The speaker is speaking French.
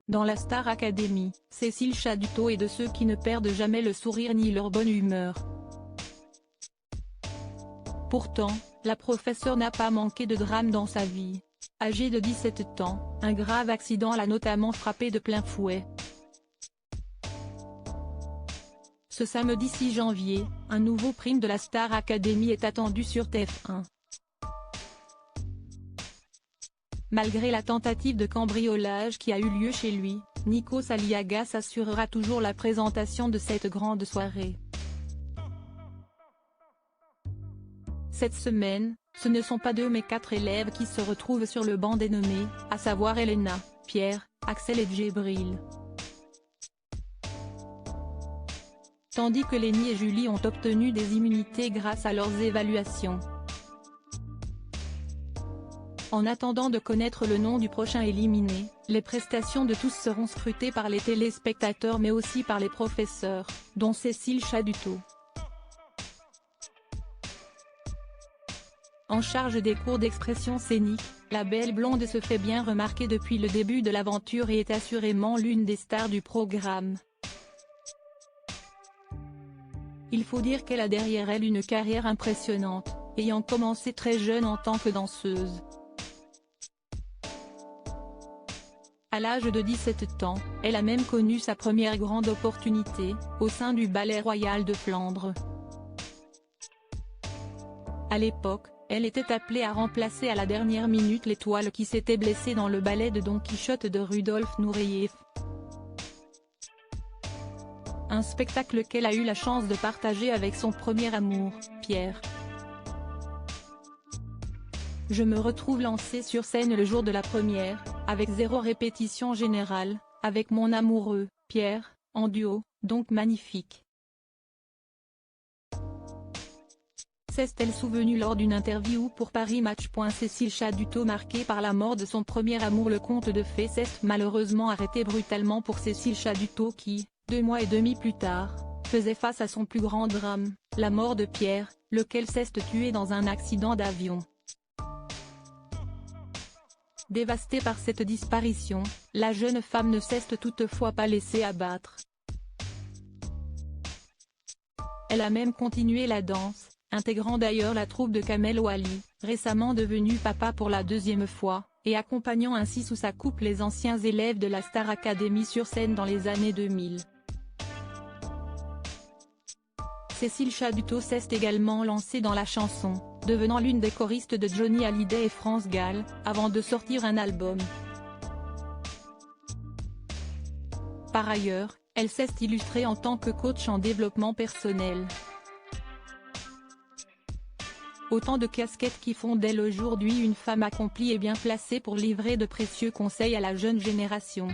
Dans la Star Academy, Cécile Chaduto est de ceux qui ne perdent jamais le sourire ni leur bonne humeur. Pourtant, la professeure n'a pas manqué de drame dans sa vie. Âgée de 17 ans, un grave accident l'a notamment frappée de plein fouet. Ce samedi 6 janvier, un nouveau prime de la Star Academy est attendu sur TF1. Malgré la tentative de cambriolage qui a eu lieu chez lui, Nikos Aliagas assurera toujours la présentation de cette grande soirée. Cette semaine, ce ne sont pas 2 mais 4 élèves qui se retrouvent sur le banc des nommés, à savoir Elena, Pierre, Axel et Djibril. Tandis que Lenny et Julie ont obtenu des immunités grâce à leurs évaluations. En attendant de connaître le nom du prochain éliminé, les prestations de tous seront scrutées par les téléspectateurs mais aussi par les professeurs, dont Cécile Chaduto. En charge des cours d'expression scénique, la belle blonde se fait bien remarquer depuis le début de l'aventure et est assurément l'une des stars du programme. Il faut dire qu'elle a derrière elle une carrière impressionnante, ayant commencé très jeune en tant que danseuse. À l'âge de 17 ans, elle a même connu sa première grande opportunité, au sein du Ballet Royal de Flandre. À l'époque, elle était appelée à remplacer à la dernière minute l'étoile qui s'était blessée dans le ballet de Don Quichotte de Rudolf Nureyev. Un spectacle qu'elle a eu la chance de partager avec son premier amour, Pierre. Je me retrouve lancée sur scène le jour de la première, avec 0 répétition générale, avec mon amoureux, Pierre, en duo, donc magnifique. S'est-elle souvenue lors d'une interview pour Paris Match. Cécile Chaduto marquée par la mort de son premier amour. Le conte de fées s'est malheureusement arrêté brutalement pour Cécile Chaduto qui, 2 mois et demi plus tard, faisait face à son plus grand drame, la mort de Pierre, lequel s'est tué dans un accident d'avion. Dévastée par cette disparition, la jeune femme ne s'est toutefois pas laissée abattre. Elle a même continué la danse, intégrant d'ailleurs la troupe de Kamel Ouali, récemment devenu papa pour la 2e fois, et accompagnant ainsi sous sa coupe les anciens élèves de la Star Academy sur scène dans les années 2000. Cécile Chaduto s'est également lancée dans la chanson, devenant l'une des choristes de Johnny Hallyday et France Gall, avant de sortir un album. Par ailleurs, elle s'est illustrée en tant que coach en développement personnel. Autant de casquettes qui font d'elle aujourd'hui une femme accomplie et bien placée pour livrer de précieux conseils à la jeune génération.